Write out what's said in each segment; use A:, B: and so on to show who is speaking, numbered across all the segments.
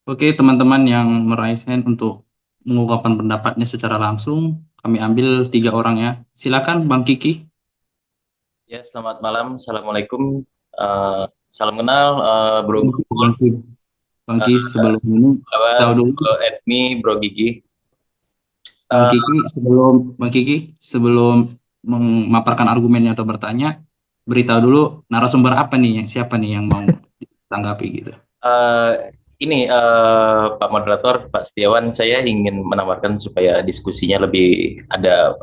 A: Oke, teman-teman yang meraih hand untuk mengungkapkan pendapatnya secara langsung, kami ambil 3 orang ya. Silakan, Bang Kiki.
B: Ya, selamat malam. Assalamualaikum. Salam kenal, Bro Gupul,
A: Bang Kiki, Bang Kiki, sebelum ini
B: kabar,
A: tahu dulu,
B: Edmi, Bro Gigi.
A: Bang
B: Eh,
A: Kiki, sebelum memaparkan argumennya atau bertanya, beritahu dulu narasumber apa nih, siapa nih yang mau ditanggapi gitu.
B: eh, ini Pak Moderator, Pak Setiawan, saya ingin menawarkan supaya diskusinya lebih ada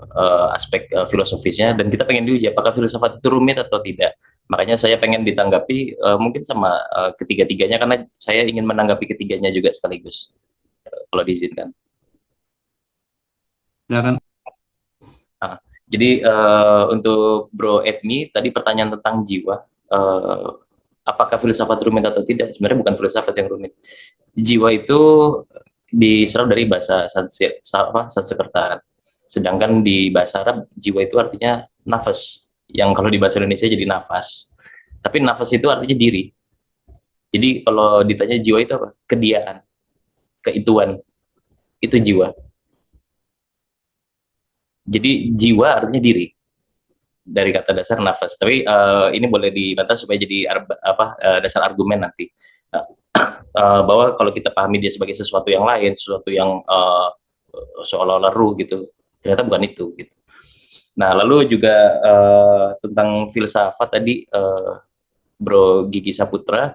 B: aspek filosofisnya, dan kita pengen diuji apakah filsafat itu rumit atau tidak. Makanya saya pengen ditanggapi mungkin sama ketiga-tiganya, karena saya ingin menanggapi ketiganya juga sekaligus, kalau diizinkan.
A: Silakan.
B: Nah, jadi untuk Bro Edmi tadi pertanyaan tentang jiwa, eh, apakah filsafat rumit atau tidak? Sebenarnya bukan filsafat yang rumit. Jiwa itu diserap dari bahasa Sanskerta. Sedangkan di bahasa Arab jiwa itu artinya nafas, yang kalau di bahasa Indonesia jadi nafas. Tapi nafas itu artinya diri. Jadi kalau ditanya jiwa itu apa? Kediaan, keituan, itu jiwa. Jadi jiwa artinya diri dari kata dasar nafas. Tapi ini boleh dibantah supaya jadi dasar argumen nanti. Bahwa kalau kita pahami dia sebagai sesuatu yang lain, sesuatu yang seolah-olah ruh gitu, ternyata bukan itu. Gitu. Nah, lalu juga tentang filsafat tadi, Bro Gigi Saputra,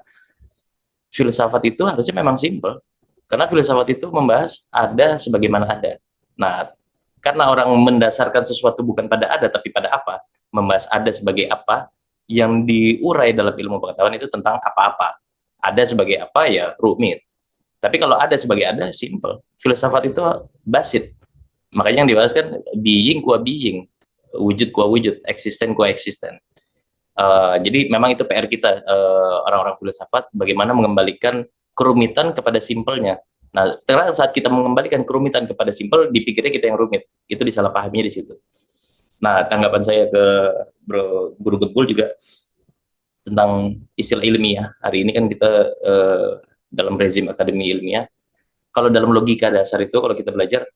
B: filsafat itu harusnya memang simple, karena filsafat itu membahas ada sebagaimana ada. Nah, karena orang mendasarkan sesuatu bukan pada ada tapi pada apa, membahas ada sebagai apa, yang diurai dalam ilmu pengetahuan itu tentang apa-apa. Ada sebagai apa ya rumit. Tapi kalau ada sebagai ada simple. Filsafat itu basit. Makanya yang dibahas kan being qua being, wujud qua wujud, eksisten qua eksisten. Jadi memang itu PR kita, orang-orang filsafat, bagaimana mengembalikan kerumitan kepada simpelnya. Nah, setelah saat kita mengembalikan kerumitan kepada simpel, dipikirnya kita yang rumit. Itu disalahpahaminya di situ. Nah, tanggapan saya ke Bro Guru Gembul juga tentang istilah ilmiah. Hari ini kan kita dalam rezim akademi ilmiah. Kalau dalam logika dasar itu, kalau kita belajar,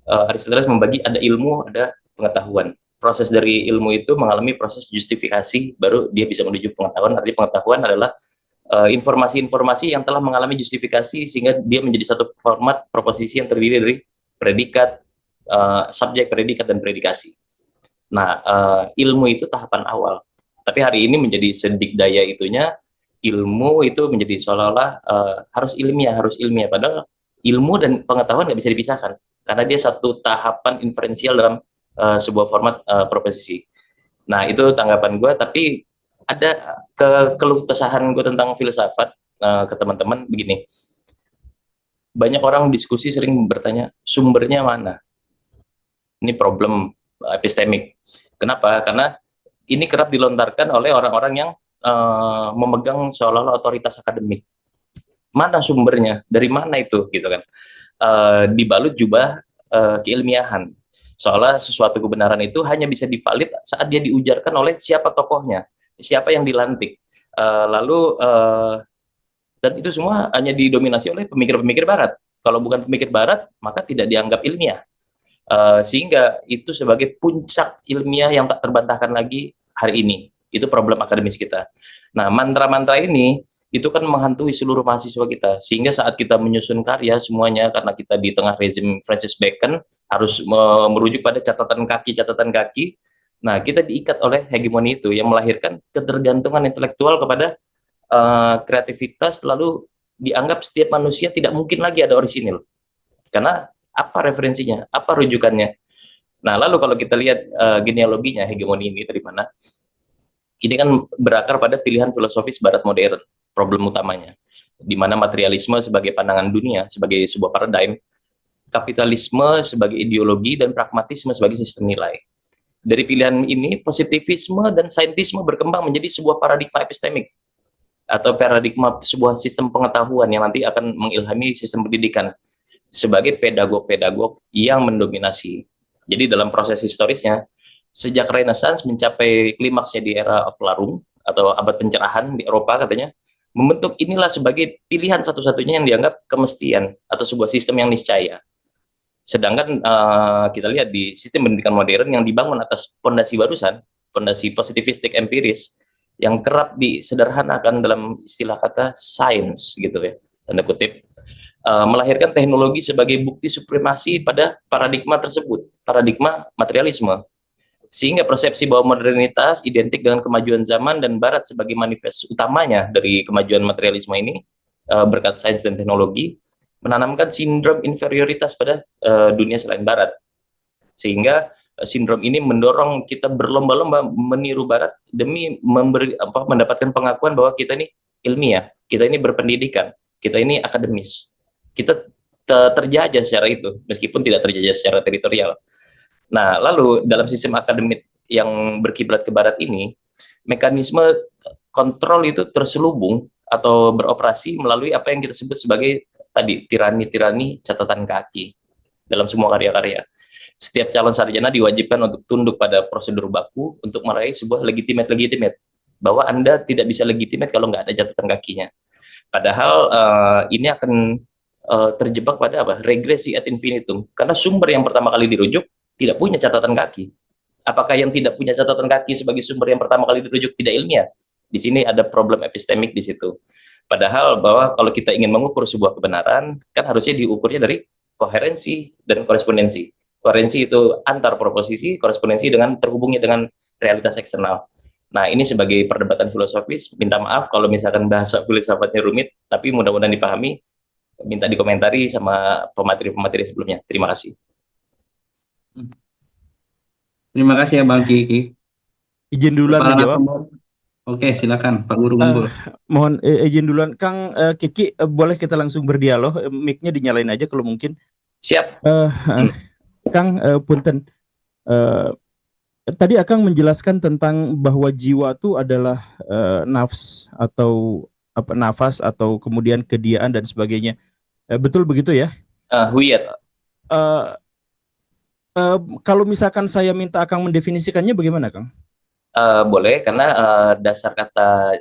B: Aristoteles membagi ada ilmu, ada pengetahuan. Proses dari ilmu itu mengalami proses justifikasi, baru dia bisa menuju pengetahuan. Artinya pengetahuan adalah informasi-informasi yang telah mengalami justifikasi sehingga dia menjadi satu format proposisi yang terdiri dari predikat, subjek, predikat, dan predikasi. Nah, ilmu itu tahapan awal. Tapi hari ini menjadi sedikdaya itunya, ilmu itu menjadi seolah-olah harus ilmiah. Padahal ilmu dan pengetahuan nggak bisa dipisahkan karena dia satu tahapan inferensial dalam sebuah format proposisi. Nah, itu tanggapan gue. Tapi ada keluh kesahan gue tentang filsafat ke teman-teman begini. Banyak orang diskusi sering bertanya sumbernya mana. Ini problem epistemik. Kenapa? Karena ini kerap dilontarkan oleh orang-orang yang memegang seolah-olah otoritas akademik. Mana sumbernya? Dari mana itu? Gitu kan? Dibalut jubah keilmiahan. Soalnya sesuatu kebenaran itu hanya bisa divalid saat dia diujarkan oleh siapa tokohnya, siapa yang dilantik. Lalu dan itu semua hanya didominasi oleh pemikir-pemikir Barat. Kalau bukan pemikir Barat, maka tidak dianggap ilmiah. Sehingga itu sebagai puncak ilmiah yang tak terbantahkan lagi hari ini. Itu problem akademis kita. Nah, mantra-mantra ini itu kan menghantui seluruh mahasiswa kita, sehingga saat kita menyusun karya semuanya, karena kita di tengah rezim Francis Bacon harus merujuk pada catatan kaki. Nah, kita diikat oleh hegemoni itu yang melahirkan ketergantungan intelektual kepada kreativitas, lalu dianggap setiap manusia tidak mungkin lagi ada orisinil karena apa referensinya, apa rujukannya. Nah, lalu kalau kita lihat genealoginya hegemoni ini dari mana, ini kan berakar pada pilihan filosofis barat modern, problem utamanya, di mana materialisme sebagai pandangan dunia, sebagai sebuah paradigm, kapitalisme sebagai ideologi, dan pragmatisme sebagai sistem nilai. Dari pilihan ini, positivisme dan saintisme berkembang menjadi sebuah paradigma epistemik, atau paradigma sebuah sistem pengetahuan yang nanti akan mengilhami sistem pendidikan sebagai pedagog-pedagog yang mendominasi. Jadi dalam proses historisnya, sejak Renaissance mencapai klimaksnya di era of Larum atau abad pencerahan di Eropa katanya, membentuk inilah sebagai pilihan satu-satunya yang dianggap kemestian atau sebuah sistem yang niscaya. Sedangkan kita lihat di sistem pendidikan modern yang dibangun atas fondasi barusan, fondasi positivistik empiris, yang kerap disederhanakan dalam istilah kata sains gitu ya, tanda kutip, melahirkan teknologi sebagai bukti supremasi pada paradigma tersebut, paradigma materialisme. Sehingga persepsi bahwa modernitas identik dengan kemajuan zaman dan barat sebagai manifest utamanya dari kemajuan materialisme ini, berkat sains dan teknologi, menanamkan sindrom inferioritas pada dunia selain barat. Sehingga sindrom ini mendorong kita berlomba-lomba meniru barat demi mendapatkan pengakuan bahwa kita ini ilmiah, kita ini berpendidikan, kita ini akademis. Kita terjajah secara itu, meskipun tidak terjajah secara teritorial. Nah, lalu dalam sistem akademik yang berkiblat ke barat ini, mekanisme kontrol itu terselubung atau beroperasi melalui apa yang kita sebut sebagai tadi tirani-tirani catatan kaki dalam semua karya-karya. Setiap calon sarjana diwajibkan untuk tunduk pada prosedur baku untuk meraih sebuah legitimate, bahwa Anda tidak bisa legitimate kalau nggak ada catatan kakinya. Padahal ini akan terjebak pada apa? Regresi ad infinitum. Karena sumber yang pertama kali dirujuk tidak punya catatan kaki. Apakah yang tidak punya catatan kaki sebagai sumber yang pertama kali dirujuk tidak ilmiah? Di sini ada problem epistemik di situ. Padahal bahwa kalau kita ingin mengukur sebuah kebenaran, kan harusnya diukurnya dari koherensi dan korespondensi. Koherensi itu antar proposisi, korespondensi dengan terhubungnya dengan realitas eksternal. Nah, ini sebagai perdebatan filosofis, minta maaf kalau misalkan bahasa filsafatnya rumit, tapi mudah-mudahan dipahami, minta dikomentari sama pemateri-pemateri sebelumnya. Terima kasih.
A: Terima kasih ya Bang Kiki.
C: Izin duluan
A: Kepala
C: menjawab.
A: Oke, silakan Pak Guru Gumbul.
C: Mohon izin duluan, Kang Kiki, boleh kita langsung berdialog? Mic-nya dinyalain aja kalau mungkin.
B: Siap.
C: Kang, punten. Tadi Akang menjelaskan tentang bahwa jiwa itu adalah nafs atau apa, nafas atau kemudian kediaan dan sebagainya. Betul begitu ya?
B: Huyat.
C: Kalau misalkan saya minta Akang mendefinisikannya bagaimana, Kang?
B: Boleh, karena dasar kata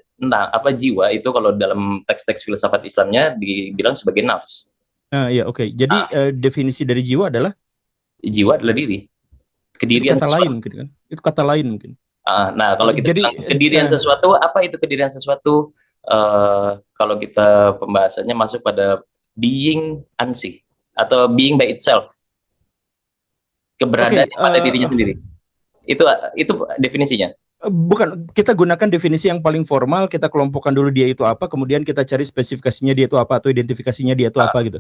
B: jiwa itu kalau dalam teks-teks filsafat Islamnya dibilang sebagai nafs.
C: Ya, oke. Jadi definisi dari jiwa adalah?
B: Jiwa adalah diri. Kedirian
C: itu kata
B: sesuatu.
C: lain mungkin kan? Itu kata lain mungkin.
B: Nah, kalau kita bilang kedirian sesuatu, apa itu kedirian sesuatu? Kalau kita pembahasannya masuk pada being unseen atau being by itself. Keberadaan pada dirinya sendiri. Itu definisinya.
C: Bukan, kita gunakan definisi yang paling formal, kita kelompokkan dulu dia itu apa, kemudian kita cari spesifikasinya dia itu apa atau identifikasinya dia itu apa gitu.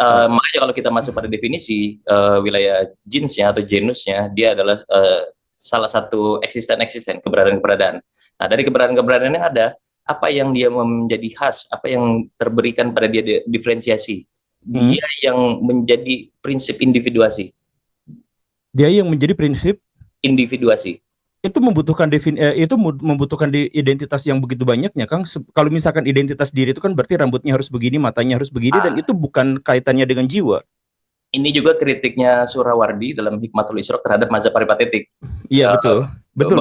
B: Makanya kalau kita masuk pada definisi wilayah jenisnya atau genusnya, dia adalah salah satu eksisten keberadaan. Nah, dari keberadaan yang ada, apa yang dia menjadi khas, apa yang terberikan pada dia diferensiasi, dia yang menjadi prinsip individuasi.
C: Dia yang menjadi prinsip
B: individuasi.
C: Itu membutuhkan identitas yang begitu banyaknya, Kang. Kalau misalkan identitas diri itu kan berarti rambutnya harus begini, matanya harus begini, dan itu bukan kaitannya dengan jiwa.
B: Ini juga kritiknya Surawardi dalam Hikmatul Isyraq terhadap mazhab peripatetik.
C: Iya, betul. Betul.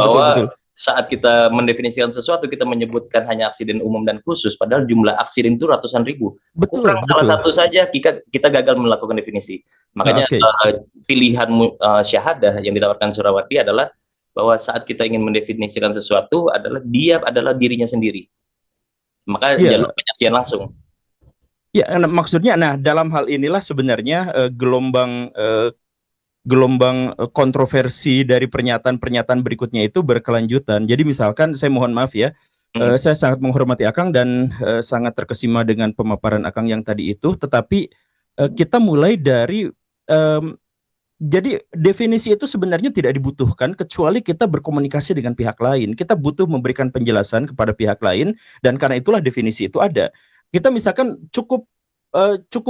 B: Saat kita mendefinisikan sesuatu, kita menyebutkan hanya aksiden umum dan khusus, padahal jumlah aksiden itu ratusan ribu. Kurang salah satu saja kita gagal melakukan definisi. Makanya pilihan syahadah yang ditawarkan Surawardi adalah bahwa saat kita ingin mendefinisikan sesuatu dia adalah dirinya sendiri. Maka jalur penyaksian langsung.
C: Ya, maksudnya, dalam hal inilah sebenarnya gelombang kontroversi dari pernyataan-pernyataan berikutnya itu berkelanjutan. Jadi misalkan, saya mohon maaf ya, saya sangat menghormati Akang dan sangat terkesima dengan pemaparan Akang yang tadi itu, tetapi kita mulai dari jadi definisi itu sebenarnya tidak dibutuhkan kecuali kita berkomunikasi dengan pihak lain. Kita butuh memberikan penjelasan kepada pihak lain, dan karena itulah definisi itu ada. Kita misalkan cukup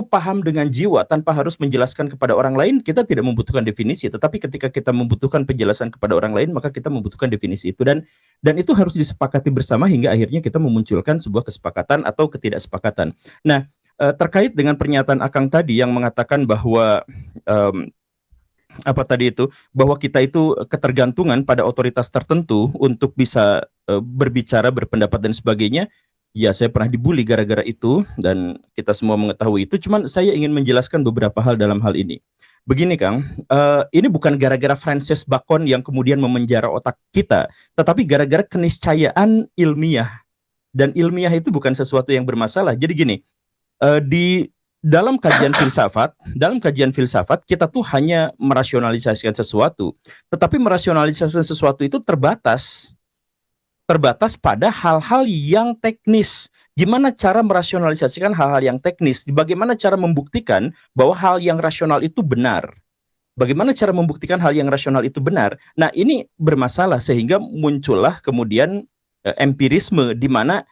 C: paham dengan jiwa tanpa harus menjelaskan kepada orang lain, kita tidak membutuhkan definisi. Tetapi ketika kita membutuhkan penjelasan kepada orang lain, maka kita membutuhkan definisi itu, dan itu harus disepakati bersama hingga akhirnya kita memunculkan sebuah kesepakatan atau ketidaksepakatan. Nah, terkait dengan pernyataan Akang tadi yang mengatakan bahwa bahwa kita itu ketergantungan pada otoritas tertentu untuk bisa berbicara, berpendapat dan sebagainya. Ya, saya pernah dibully gara-gara itu dan kita semua mengetahui itu. Cuman saya ingin menjelaskan beberapa hal dalam hal ini. Begini, Kang, ini bukan gara-gara Francis Bacon yang kemudian memenjara otak kita, tetapi gara-gara keniscayaan ilmiah. Dan ilmiah itu bukan sesuatu yang bermasalah. Jadi gini, di dalam kajian filsafat kita tuh hanya merasionalisasikan sesuatu, tetapi merasionalisasikan sesuatu itu terbatas pada hal-hal yang teknis. Gimana cara merasionalisasikan hal-hal yang teknis? Bagaimana cara membuktikan bahwa hal yang rasional itu benar? Bagaimana cara membuktikan hal yang rasional itu benar? Nah, ini bermasalah sehingga muncullah kemudian empirisme di mana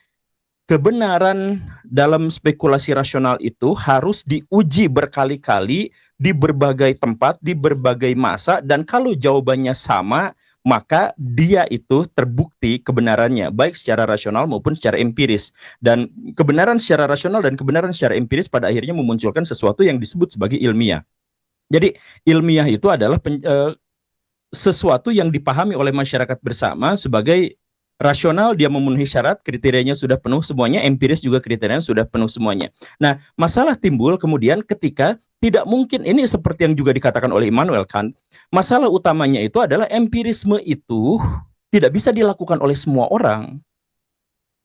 C: kebenaran dalam spekulasi rasional itu harus diuji berkali-kali di berbagai tempat, di berbagai masa, dan kalau jawabannya sama, maka dia itu terbukti kebenarannya, baik secara rasional maupun secara empiris. Dan kebenaran secara rasional dan kebenaran secara empiris pada akhirnya memunculkan sesuatu yang disebut sebagai ilmiah. Jadi ilmiah itu adalah sesuatu yang dipahami oleh masyarakat bersama sebagai rasional, dia memenuhi syarat, kriterianya sudah penuh semuanya, empiris juga kriterianya sudah penuh semuanya. Nah, masalah timbul kemudian ketika tidak mungkin, ini seperti yang juga dikatakan oleh Immanuel Kant, masalah utamanya itu adalah empirisme itu tidak bisa dilakukan oleh semua orang.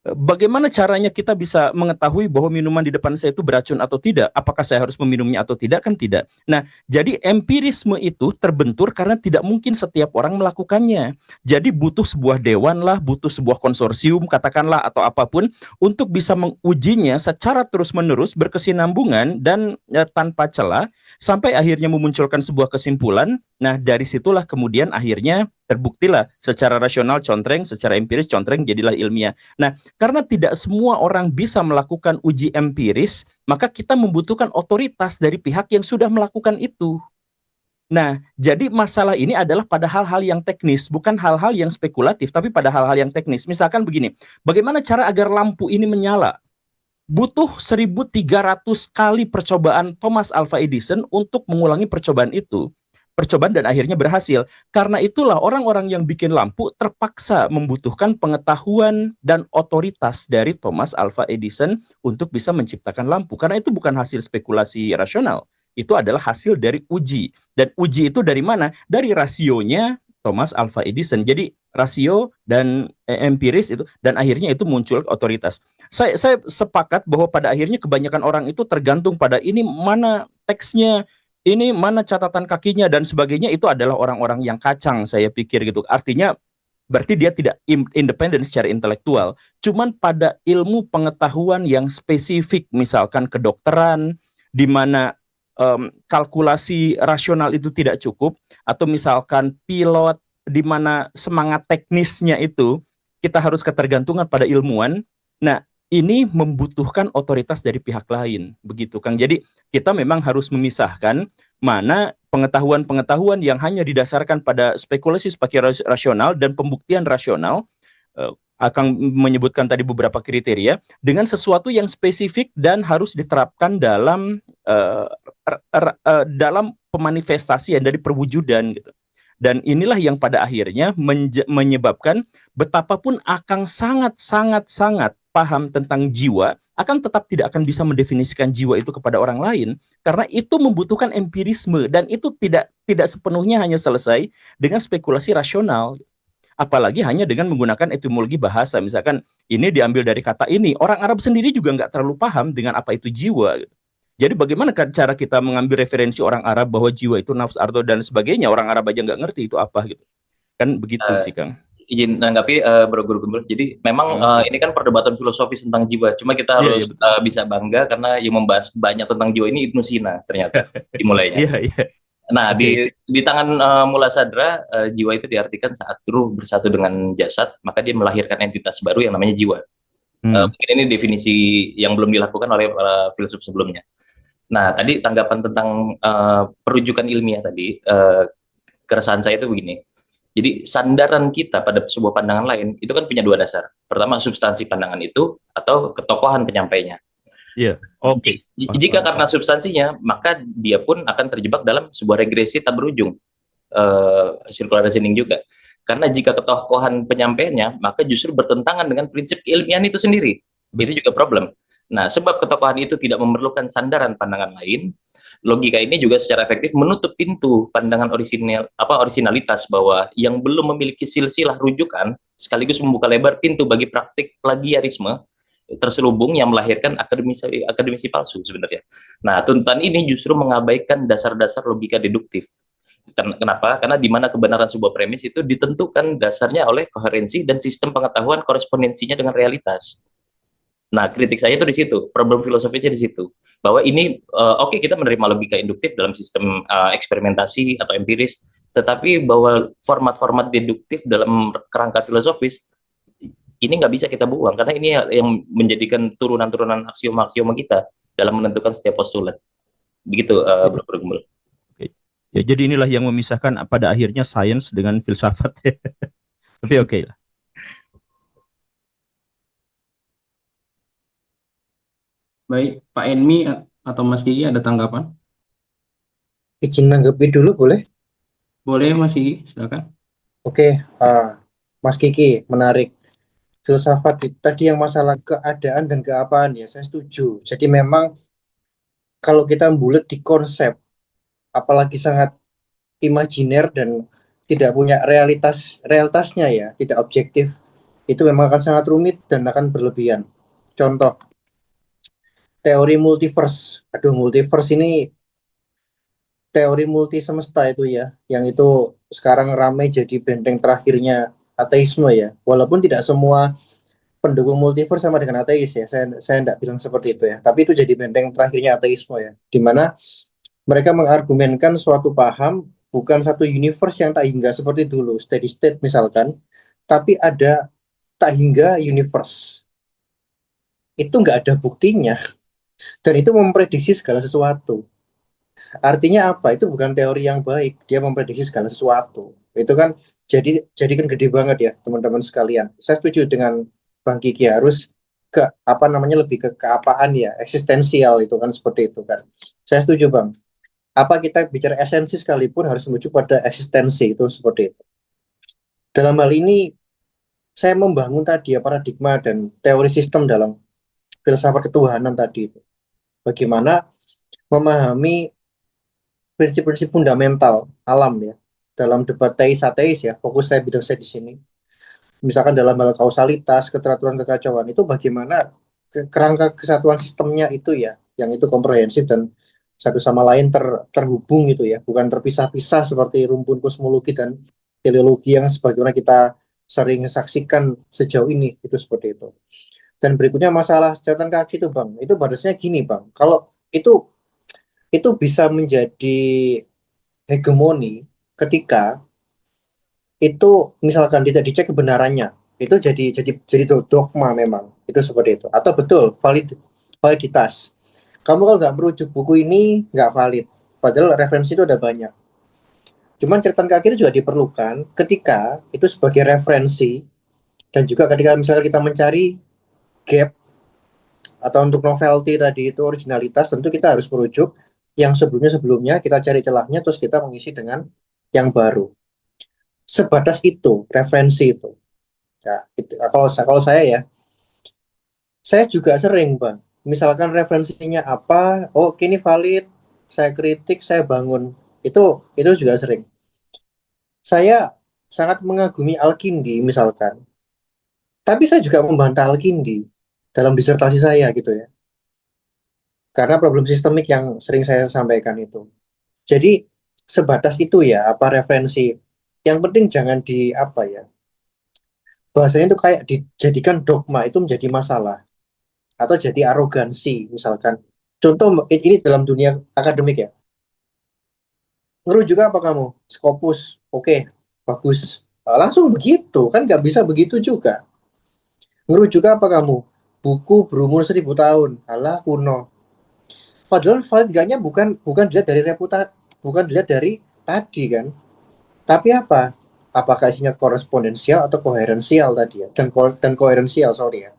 C: Bagaimana caranya kita bisa mengetahui bahwa minuman di depan saya itu beracun atau tidak? Apakah saya harus meminumnya atau tidak? Kan tidak. Nah, jadi empirisme itu terbentur karena tidak mungkin setiap orang melakukannya. Jadi butuh sebuah dewan lah, butuh sebuah konsorsium katakanlah atau apapun untuk bisa mengujinya secara terus-menerus berkesinambungan dan tanpa celah sampai akhirnya memunculkan sebuah kesimpulan. Nah, dari situlah kemudian akhirnya terbuktilah secara rasional contreng, secara empiris contreng, jadilah ilmiah. Nah, karena tidak semua orang bisa melakukan uji empiris, maka kita membutuhkan otoritas dari pihak yang sudah melakukan itu. Nah, jadi masalah ini adalah pada hal-hal yang teknis, bukan hal-hal yang spekulatif, tapi pada hal-hal yang teknis. Misalkan begini, bagaimana cara agar lampu ini menyala? Butuh 1.300 kali percobaan Thomas Alva Edison untuk mengulangi percobaan itu. Percobaan dan akhirnya berhasil. Karena itulah orang-orang yang bikin lampu terpaksa membutuhkan pengetahuan dan otoritas dari Thomas Alva Edison untuk bisa menciptakan lampu. Karena itu bukan hasil spekulasi rasional. Itu adalah hasil dari uji. Dan uji itu dari mana? Dari rasionya Thomas Alva Edison. Jadi rasio dan empiris itu, dan akhirnya itu muncul otoritas. Saya sepakat bahwa pada akhirnya kebanyakan orang itu tergantung pada ini mana teksnya, ini mana catatan kakinya dan sebagainya, itu adalah orang-orang yang kacang saya pikir gitu. Artinya berarti dia tidak independen secara intelektual. Cuman pada ilmu pengetahuan yang spesifik, misalkan kedokteran, di mana kalkulasi rasional itu tidak cukup, atau misalkan pilot, di mana semangat teknisnya itu kita harus ketergantungan pada ilmuwan. Nah, ini membutuhkan otoritas dari pihak lain, begitu Kang. Jadi kita memang harus memisahkan mana pengetahuan-pengetahuan yang hanya didasarkan pada spekulasi rasional dan pembuktian rasional, akan menyebutkan tadi beberapa kriteria, dengan sesuatu yang spesifik dan harus diterapkan dalam dalam pemanifestasian dari perwujudan gitu. Dan inilah yang pada akhirnya menyebabkan betapapun Akang sangat paham tentang jiwa, Akang tetap tidak akan bisa mendefinisikan jiwa itu kepada orang lain karena itu membutuhkan empirisme dan itu tidak sepenuhnya hanya selesai dengan spekulasi rasional. Apalagi hanya dengan menggunakan etimologi bahasa. Misalkan ini diambil dari kata ini, orang Arab sendiri juga nggak terlalu paham dengan apa itu jiwa. Jadi bagaimana cara kita mengambil referensi orang Arab bahwa jiwa itu nafs ardo dan sebagainya, orang Arab aja nggak ngerti itu apa gitu. Kan begitu sih Kang.
B: Izin menanggapi Bro Guru Gembul. Jadi memang ini kan perdebatan filosofis tentang jiwa. Cuma kita harus bisa bangga karena yang membahas banyak tentang jiwa ini Ibnu Sina ternyata dimulainya. Nah, di tangan Mula Sadra, jiwa itu diartikan saat ruh bersatu dengan jasad, maka dia melahirkan entitas baru yang namanya jiwa. Mungkin ini definisi yang belum dilakukan oleh para filsuf sebelumnya. Nah, tadi tanggapan tentang perujukan ilmiah tadi, keresahan saya itu begini. Jadi sandaran kita pada sebuah pandangan lain itu kan punya dua dasar. Pertama, substansi pandangan itu atau ketokohan penyampainya.
C: Iya, oke.
B: Jika karena substansinya, maka dia pun akan terjebak dalam sebuah regresi tak berujung, circular reasoning juga. Karena jika ketokohan penyampaiannya, maka justru bertentangan dengan prinsip keilmiahan itu sendiri. Itu juga problem. Nah, sebab ketokohan itu tidak memerlukan sandaran pandangan lain, logika ini juga secara efektif menutup pintu pandangan orisinalitas bahwa yang belum memiliki silsilah rujukan sekaligus membuka lebar pintu bagi praktik plagiarisme terselubung yang melahirkan akademisi akademisi palsu sebenarnya. Nah, tuntutan ini justru mengabaikan dasar-dasar logika deduktif. Kenapa? Karena di mana kebenaran sebuah premis itu ditentukan dasarnya oleh koherensi dan sistem pengetahuan korespondensinya dengan realitas. Nah, kritik saya itu di situ, problem filosofisnya di situ. Bahwa ini, oke, kita menerima logika induktif dalam sistem eksperimentasi atau empiris, tetapi bahwa format-format deduktif dalam kerangka filosofis, ini nggak bisa kita buang, karena ini yang menjadikan turunan-turunan aksioma-aksioma kita dalam menentukan setiap postulat. Begitu, Bro Gumul.
C: Ya, jadi inilah yang memisahkan pada akhirnya sains dengan filsafat. Tapi oke lah.
A: Baik, Pak Enmi atau Mas Gigi ada tanggapan?
D: Izin nanggepi dulu boleh?
A: Boleh Mas Gigi, silakan.
D: Oke, Mas Kiki, menarik. Filsafat tadi yang masalah keadaan dan keapaan ya, saya setuju. Jadi memang kalau kita bulat di konsep, apalagi sangat imajiner dan tidak punya realitasnya ya, tidak objektif, itu memang akan sangat rumit dan akan berlebihan. Contoh, teori multiverse. Aduh, multiverse ini teori multi semesta itu ya, yang itu sekarang ramai jadi benteng terakhirnya ateisme ya. Walaupun tidak semua pendukung multiverse sama dengan ateis ya, saya tidak bilang seperti itu ya. Tapi itu jadi benteng terakhirnya ateisme ya, di mana mereka mengargumenkan suatu paham bukan satu universe yang tak hingga seperti dulu, steady state misalkan, tapi ada tak hingga universe. Itu nggak ada buktinya, dan itu memprediksi segala sesuatu. Artinya apa? Itu bukan teori yang baik. Dia memprediksi segala sesuatu. Itu kan jadi kan gede banget ya, teman-teman sekalian. Saya setuju dengan Bang Kiki, harus ke apa namanya, lebih ke keapaan ya, eksistensial itu kan, seperti itu kan. Saya setuju, Bang. Apa kita bicara esensi sekalipun harus menuju pada eksistensi, itu seperti itu. Dalam hal ini saya membangun tadi ya paradigma dan teori sistem dalam filsafat ketuhanan tadi itu. Bagaimana memahami prinsip-prinsip fundamental alam ya, dalam debat teis ateis ya, fokus saya, bidang saya di sini. Misalkan dalam hal kausalitas, keteraturan, kekacauan, itu bagaimana kerangka kesatuan sistemnya itu ya, yang itu komprehensif dan satu sama lain terhubung itu ya, bukan terpisah-pisah seperti rumpun kosmologi dan teleologi yang sebagaimana kita sering saksikan sejauh ini, itu seperti itu. Dan berikutnya masalah catatan kaki itu, Bang, itu batasnya gini, Bang, kalau itu bisa menjadi hegemoni ketika itu misalkan tidak dicek kebenarannya, itu jadi dogma memang, itu seperti itu, atau betul validitas. Kamu kalau nggak merujuk buku ini nggak valid, padahal referensi itu ada banyak. Cuman catatan kaki itu juga diperlukan ketika itu sebagai referensi, dan juga ketika misalnya kita mencari gap atau untuk novelty tadi itu, originalitas, tentu kita harus merujuk yang sebelumnya, kita cari celahnya, terus kita mengisi dengan yang baru. Sebatas itu referensi itu ya, itu kalau saya ya, saya juga sering, Bang, misalkan referensinya apa, oh ini valid, saya kritik, saya bangun, itu juga sering. Saya sangat mengagumi Al-Kindi misalkan, tapi saya juga membantah Al-Kindi dalam disertasi saya gitu ya, karena problem sistemik yang sering saya sampaikan itu. Jadi sebatas itu ya, apa referensi. Yang penting jangan di apa ya, bahasanya itu kayak dijadikan dogma, itu menjadi masalah atau jadi arogansi misalkan. Contoh ini dalam dunia akademik ya. Ngerujuk apa kamu? Scopus. Oke, bagus. Langsung begitu, kan nggak bisa begitu juga. Ngerujuk apa kamu? Buku berumur 1000 tahun. Alah, kuno. Padahal valid enggaknya bukan dilihat dari bukan dilihat dari tadi kan. Tapi apa? Apakah isinya korespondensial atau koherensial tadi ya? Dan koherensial, sorry ya.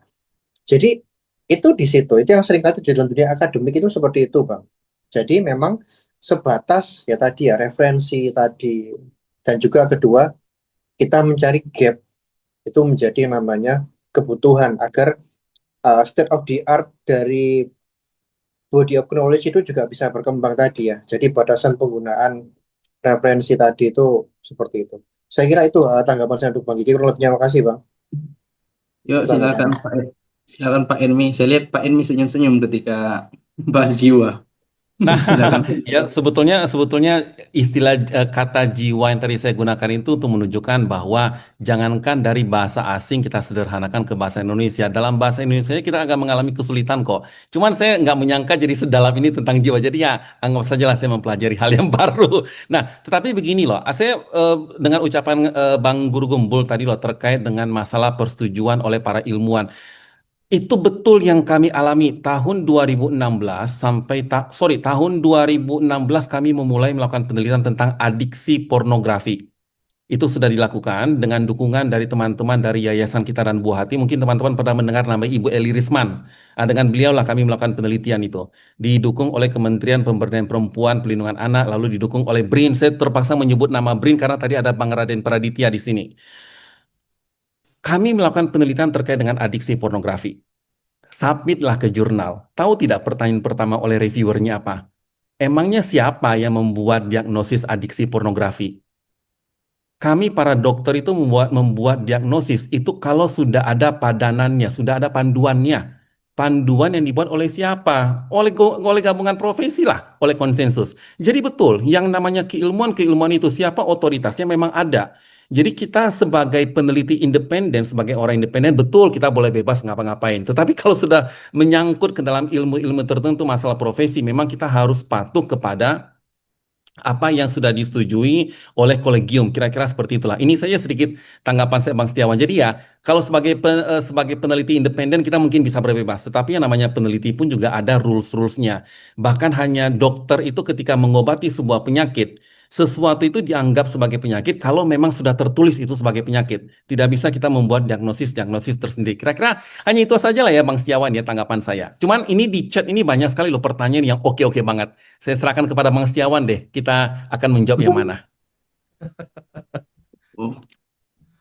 D: Jadi itu di situ, itu yang sering kali terjadi dalam dunia akademik itu seperti itu, Bang. Jadi memang sebatas ya tadi ya, referensi tadi, dan juga kedua, kita mencari gap, itu menjadi yang namanya kebutuhan agar state of the art dari body of knowledge itu juga bisa berkembang tadi ya. Jadi batasan penggunaan referensi tadi itu seperti itu. Saya kira itu tanggapan saya untuk Bang Kiki. Kurang lebihnya makasih Bang.
A: Yuk
D: Itu
A: silakan
D: tanggapannya.
A: Silakan Pak Enmi. Saya lihat Pak Enmi senyum-senyum ketika bahas jiwa.
E: Nah,
A: Silakan.
E: ya sebetulnya istilah kata jiwa yang tadi saya gunakan itu untuk menunjukkan bahwa jangankan dari bahasa asing kita sederhanakan ke bahasa Indonesia. Dalam bahasa Indonesia kita agak mengalami kesulitan kok. Cuman saya nggak menyangka jadi sedalam ini tentang jiwa. Jadi ya anggap saja lah saya mempelajari hal yang baru. Nah, tetapi begini loh, saya dengan ucapan Bang Guru Gumbul tadi loh terkait dengan masalah persetujuan oleh para ilmuwan. Itu betul yang kami alami tahun 2016 tahun 2016 kami memulai melakukan penelitian tentang adiksi pornografi. Itu sudah dilakukan dengan dukungan dari teman-teman dari Yayasan Kita dan Buah Hati. Mungkin teman-teman pernah mendengar nama Ibu Eli Risman. Nah, dengan beliau lah kami melakukan penelitian itu. Didukung oleh Kementerian Pemberdayaan Perempuan, Pelindungan Anak, lalu didukung oleh BRIN. Saya terpaksa menyebut nama BRIN karena tadi ada Bang Raden Praditya di sini. Kami melakukan penelitian terkait dengan adiksi pornografi. Submitlah ke jurnal. Tahu tidak pertanyaan pertama oleh reviewernya apa? Emangnya siapa yang membuat diagnosis adiksi pornografi? Kami para dokter itu membuat diagnosis itu kalau sudah ada padanannya, sudah ada panduannya. Panduan yang dibuat oleh siapa? Oleh gabungan profesi lah, oleh konsensus. Jadi betul, yang namanya keilmuan itu siapa otoritasnya memang ada. Jadi kita sebagai peneliti independen, sebagai orang independen, betul kita boleh bebas ngapa-ngapain. Tetapi kalau sudah menyangkut ke dalam ilmu-ilmu tertentu masalah profesi, memang kita harus patuh kepada apa yang sudah disetujui oleh kolegium, kira-kira seperti itulah. Ini saja sedikit tanggapan saya Bang Setiawan. Jadi ya, kalau sebagai peneliti independen kita mungkin bisa berbebas, tetapi yang namanya peneliti pun juga ada rules-rulesnya. Bahkan hanya dokter itu ketika mengobati sebuah penyakit, sesuatu itu dianggap sebagai penyakit kalau memang sudah tertulis itu sebagai penyakit. Tidak bisa kita membuat diagnosis tersendiri. Kira-kira hanya itu saja lah ya Bang Setiawan ya tanggapan saya. Cuman ini di chat ini banyak sekali loh pertanyaan yang oke-oke banget. Saya serahkan kepada Bang Setiawan deh. Kita akan menjawab yang mana.
A: Oh,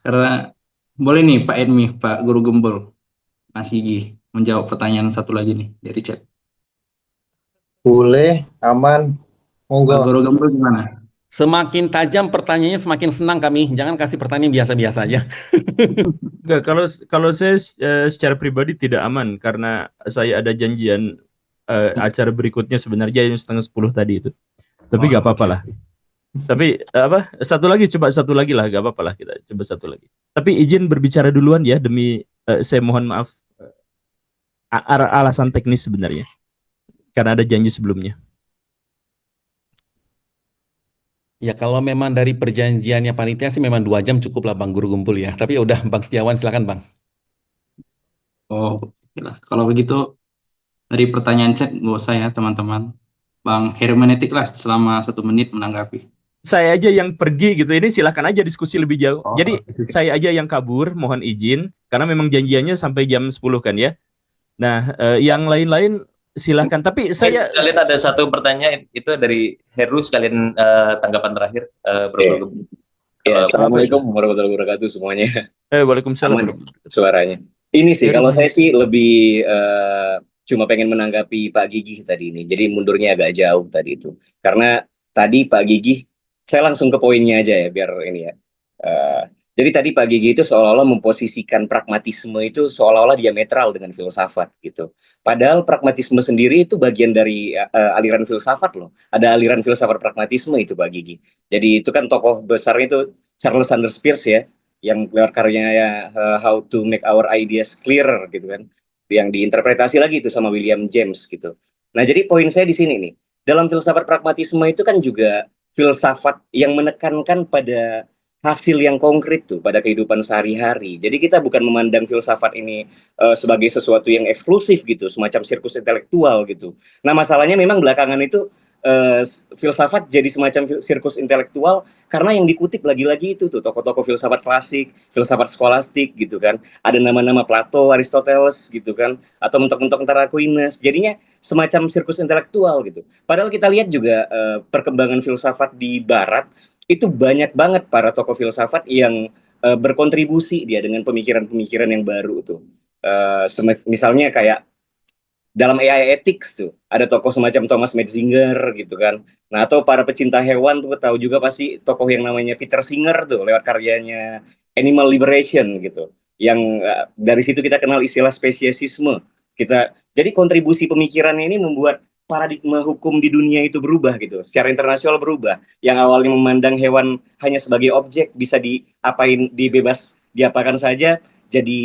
A: karena boleh nih Pak Enmi, Pak Guru Gembul, Mas Gigi menjawab pertanyaan satu lagi nih dari chat.
D: Boleh, aman.
A: Pak
D: Monggo.
A: Guru Gembul gimana?
E: Semakin tajam pertanyaannya semakin senang kami. Jangan kasih pertanyaan biasa-biasa aja.
C: Enggak, kalau saya secara pribadi tidak aman karena saya ada janjian acara berikutnya sebenarnya jam 9:30 tadi itu. Tapi nggak apa-apa lah. Tapi satu lagi lah, nggak apa-apa lah kita coba satu lagi. Tapi izin berbicara duluan ya demi saya mohon maaf alasan teknis sebenarnya karena ada janji sebelumnya.
E: Ya kalau memang dari perjanjiannya panitia sih memang 2 jam cukup lah Bang Guru Gumpul ya. Tapi ya udah Bang Setiawan silakan Bang.
A: Oh, oke lah. Kalau begitu dari pertanyaan chat nggak usah ya teman-teman. Bang hermeneutik lah selama 1 menit menanggapi.
C: Saya aja yang pergi gitu. Ini silahkan aja diskusi lebih jauh.
A: Oh,
C: Jadi saya aja yang kabur, mohon izin karena memang janjiannya sampai jam 10 kan ya. Nah, yang lain-lain silahkan. Tapi saya
B: Sekalian ada satu pertanyaan itu dari Heru sekalian tanggapan terakhir Bro
F: Iya.
B: Gembul.
F: Ya, Assalamualaikum warahmatullahi wabarakatuh semuanya.
C: Waalaikumsalam.
F: Aman suaranya. Ini sih, kalau saya sih lebih cuma pengen menanggapi Pak Gigi tadi ini. Jadi mundurnya agak jauh tadi itu. Karena tadi Pak Gigi, saya langsung ke poinnya aja ya, biar ini ya. Jadi tadi Pak Gigi itu seolah-olah memposisikan pragmatisme itu seolah-olah diametral dengan filsafat gitu. Padahal pragmatisme sendiri itu bagian dari aliran filsafat loh. Ada aliran filsafat pragmatisme itu Pak Gigi. Jadi itu kan tokoh besarnya itu Charles Sanders Peirce ya, yang lewat karyanya ya, How to Make Our Ideas Clear gitu kan, yang diinterpretasi lagi itu sama William James gitu. Nah jadi poin saya di sini nih, dalam filsafat pragmatisme itu kan juga filsafat yang menekankan pada hasil yang konkret tuh pada kehidupan sehari-hari. Jadi kita bukan memandang filsafat ini sebagai sesuatu yang eksklusif gitu, semacam sirkus intelektual gitu. Nah masalahnya memang belakangan itu filsafat jadi semacam sirkus intelektual karena yang dikutip lagi-lagi itu tuh tokoh-tokoh filsafat klasik, filsafat skolastik gitu kan. Ada nama-nama Plato, Aristoteles gitu kan, atau mentok-mentok ntar Aquinas. Jadinya semacam sirkus intelektual gitu. Padahal kita lihat juga perkembangan filsafat di barat itu banyak banget para tokoh filsafat yang berkontribusi dia dengan pemikiran-pemikiran yang baru tuh. Misalnya kayak dalam AI ethics tuh ada tokoh semacam Thomas Metzinger gitu kan. Nah, atau para pecinta hewan tuh tahu juga pasti tokoh yang namanya Peter Singer tuh lewat karyanya Animal Liberation gitu. Yang dari situ kita kenal istilah spesiesisme. Jadi kontribusi pemikirannya ini membuat paradigma hukum di dunia itu berubah gitu. Secara internasional berubah. Yang awalnya memandang hewan hanya sebagai objek bisa diapakan saja, jadi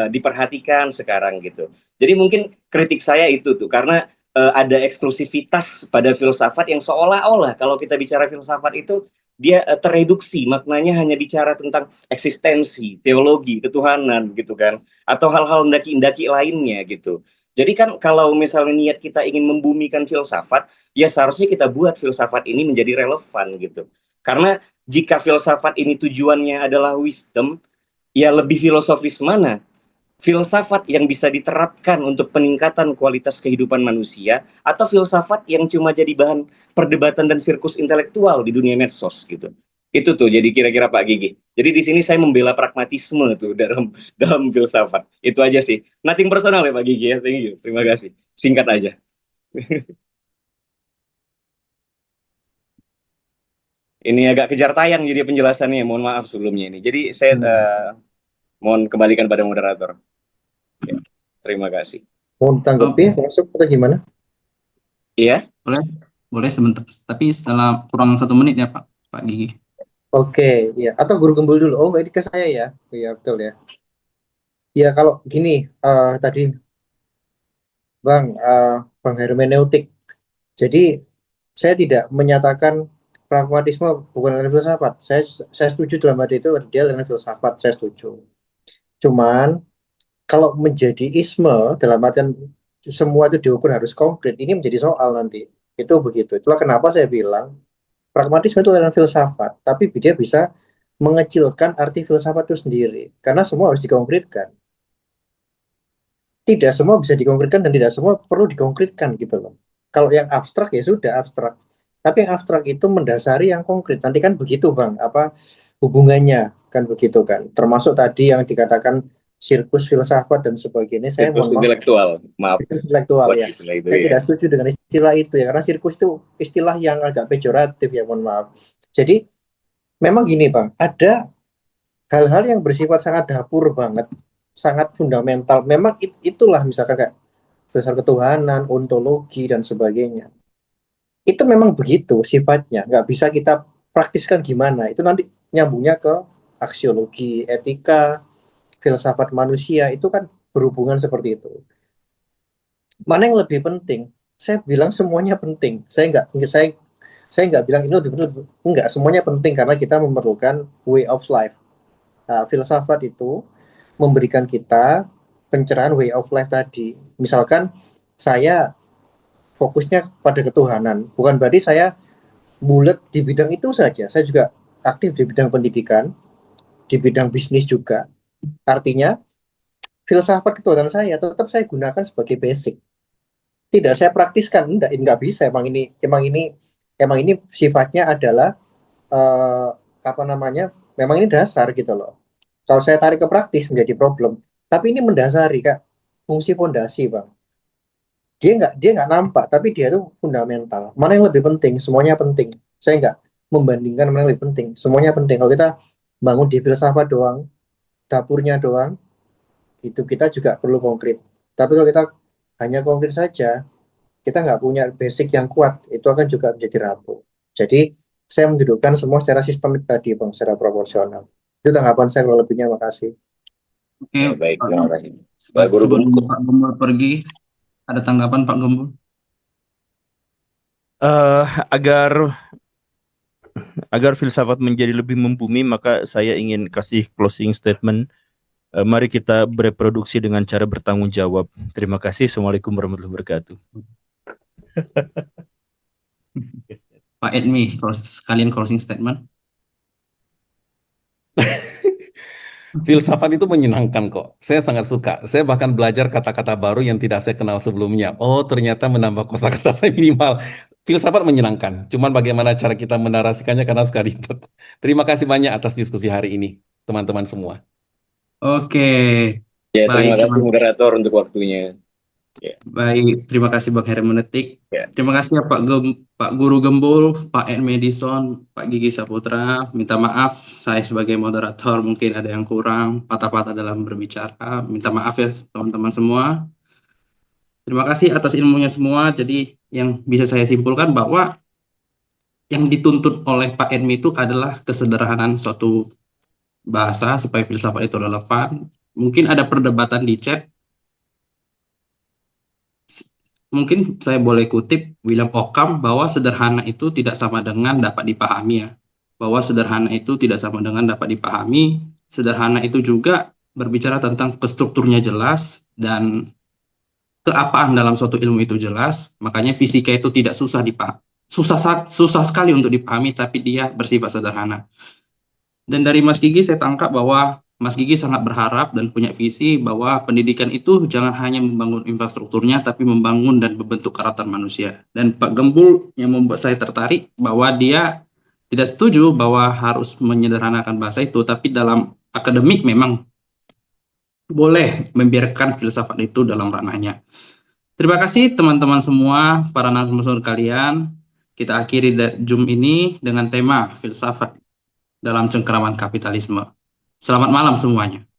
F: diperhatikan sekarang gitu. Jadi mungkin kritik saya itu tuh karena ada eksklusivitas pada filsafat yang seolah-olah kalau kita bicara filsafat itu dia tereduksi, maknanya hanya bicara tentang eksistensi, teologi, ketuhanan gitu kan, atau hal-hal ndaki-ndaki lainnya gitu. Jadi kan kalau misalnya niat kita ingin membumikan filsafat, ya seharusnya kita buat filsafat ini menjadi relevan gitu. Karena jika filsafat ini tujuannya adalah wisdom, ya lebih filosofis mana filsafat yang bisa diterapkan untuk peningkatan kualitas kehidupan manusia atau filsafat yang cuma jadi bahan perdebatan dan sirkus intelektual di dunia medsos gitu. Itu tuh jadi kira-kira Pak Gigi. Jadi di sini saya membela pragmatisme tuh dalam filsafat. Itu aja sih. Nothing personal ya Pak Gigi ya. Thank you. Terima kasih. Singkat aja. Ini agak kejar tayang jadi penjelasannya. Mohon maaf sebelumnya ini. Jadi saya mohon kembalikan pada moderator. Ya, terima kasih.
D: Mau tanggapi masuk atau gimana?
F: Iya.
A: Boleh sebentar. Tapi setelah kurang 1 menit ya Pak Gigi.
D: Oke, ya. Atau Guru Gembul dulu. Oh, nggak, ini ke saya ya. Iya, betul ya. Ya, kalau gini, tadi Bang hermeneutik. Jadi, saya tidak menyatakan pragmatisme bukan dengan filsafat. Saya setuju dalam arti itu dia dengan filsafat, saya setuju. Cuman, kalau menjadi isme, dalam artian semua itu diukur harus konkret, ini menjadi soal nanti. Itu begitu. Itulah kenapa saya bilang, pragmatisme itu adalah filsafat, tapi dia bisa mengecilkan arti filsafat itu sendiri. Karena semua harus dikonkretkan. Tidak semua bisa dikonkretkan dan tidak semua perlu dikonkretkan gitu loh. Kalau yang abstrak ya sudah abstrak. Tapi yang abstrak itu mendasari yang konkret. Nanti kan begitu Bang, apa hubungannya kan begitu kan. Termasuk tadi yang dikatakan sirkus filsafat dan sebagainya. Saya
F: Sirkus
D: mohon maaf.
F: intelektual, maaf.
D: Sirkus intelektual
F: Buat
D: ya.
F: istilah itu,
D: Saya
F: ya.
D: tidak setuju dengan istilah itu ya, karena sirkus itu istilah yang agak pejoratif ya, mohon maaf. Jadi memang gini Bang, ada hal-hal yang bersifat sangat dapur banget, sangat fundamental. Memang itulah misalkan kayak dasar ketuhanan, ontologi dan sebagainya. Itu memang begitu sifatnya, nggak bisa kita praktiskan gimana. Itu nanti nyambungnya ke aksiologi, etika, filsafat manusia, itu kan berhubungan seperti itu. Mana yang lebih penting? Saya bilang semuanya penting. Saya nggak bilang ini lebih penting. Enggak, semuanya penting karena kita memerlukan way of life. Nah, filsafat itu memberikan kita pencerahan way of life tadi. Misalkan saya fokusnya pada ketuhanan, bukan berarti saya bulat di bidang itu saja. Saya juga aktif di bidang pendidikan, di bidang bisnis juga. Artinya filsafat ketuhanan saya tetap saya gunakan sebagai basic. Tidak saya praktiskan, enggak bisa. Emang ini sifatnya adalah apa namanya? Memang ini dasar gitu loh. Kalau saya tarik ke praktis menjadi problem. Tapi ini mendasari Kak, fungsi fondasi Bang. Dia nggak nampak, tapi dia itu fundamental. Mana yang lebih penting? Semuanya penting. Saya nggak membandingkan mana yang lebih penting. Semuanya penting. Kalau kita bangun di filsafat doang, dapurnya doang, itu kita juga perlu konkret. Tapi kalau kita hanya konkret saja, kita nggak punya basic yang kuat, itu akan juga menjadi rapuh. Jadi saya mendudukkan semua secara sistemik tadi Bang, secara proporsional. Itu tanggapan saya kalau lebihnya. Makasih.
A: Oke,
F: Baik, terima kasih. Pak Guru
A: sebelum
F: Gembul.
A: Pak Gembul pergi, ada tanggapan Pak Gembul?
C: Agar filsafat menjadi lebih membumi, maka saya ingin kasih closing statement. Mari kita bereproduksi dengan cara bertanggung jawab. Terima kasih. Assalamualaikum warahmatullahi wabarakatuh.
A: Pak Edmi, sekalian closing statement.
E: Filsafat itu menyenangkan kok. Saya sangat suka. Saya bahkan belajar kata-kata baru yang tidak saya kenal sebelumnya. Oh, ternyata menambah kosakata saya minimal. Filsafat menyenangkan. Cuman bagaimana cara kita menarasikannya karena suka ribet. Terima kasih banyak atas diskusi hari ini, teman-teman semua.
A: Oke,
F: Ya, terima
A: Baik,
F: kasih
A: teman.
F: moderator untuk waktunya.
A: Baik, terima kasih Bang Heri Menetik.
F: Ya.
A: Terima kasih ya Pak Guru Gembul, Pak Ed Madison, Pak Gigi Saputra. Minta maaf saya sebagai moderator mungkin ada yang kurang, patah-patah dalam berbicara. Minta maaf ya teman-teman semua. Terima kasih atas ilmunya semua. Jadi yang bisa saya simpulkan bahwa yang dituntut oleh Pak Edmi itu adalah kesederhanaan suatu bahasa supaya filsafat itu relevan. Mungkin ada perdebatan di chat. Mungkin saya boleh kutip William Ockham bahwa sederhana itu tidak sama dengan dapat dipahami ya. Bahwa sederhana itu tidak sama dengan dapat dipahami. Sederhana itu juga berbicara tentang kestrukturnya jelas dan keapaan dalam suatu ilmu itu jelas. Makanya fisika itu tidak susah dipahami. Susah sekali untuk dipahami, tapi dia bersifat sederhana. Dan dari Mas Gigi saya tangkap bahwa Mas Gigi sangat berharap dan punya visi bahwa pendidikan itu jangan hanya membangun infrastrukturnya, tapi membangun dan membentuk karakter manusia. Dan Pak Gembul yang membuat saya tertarik bahwa dia tidak setuju bahwa harus menyederhanakan bahasa itu, tapi dalam akademik memang boleh membiarkan filsafat itu dalam ranahnya. Terima kasih teman-teman semua, para narasumber kalian. Kita akhiri Zoom ini dengan tema filsafat dalam cengkeraman kapitalisme. Selamat malam semuanya.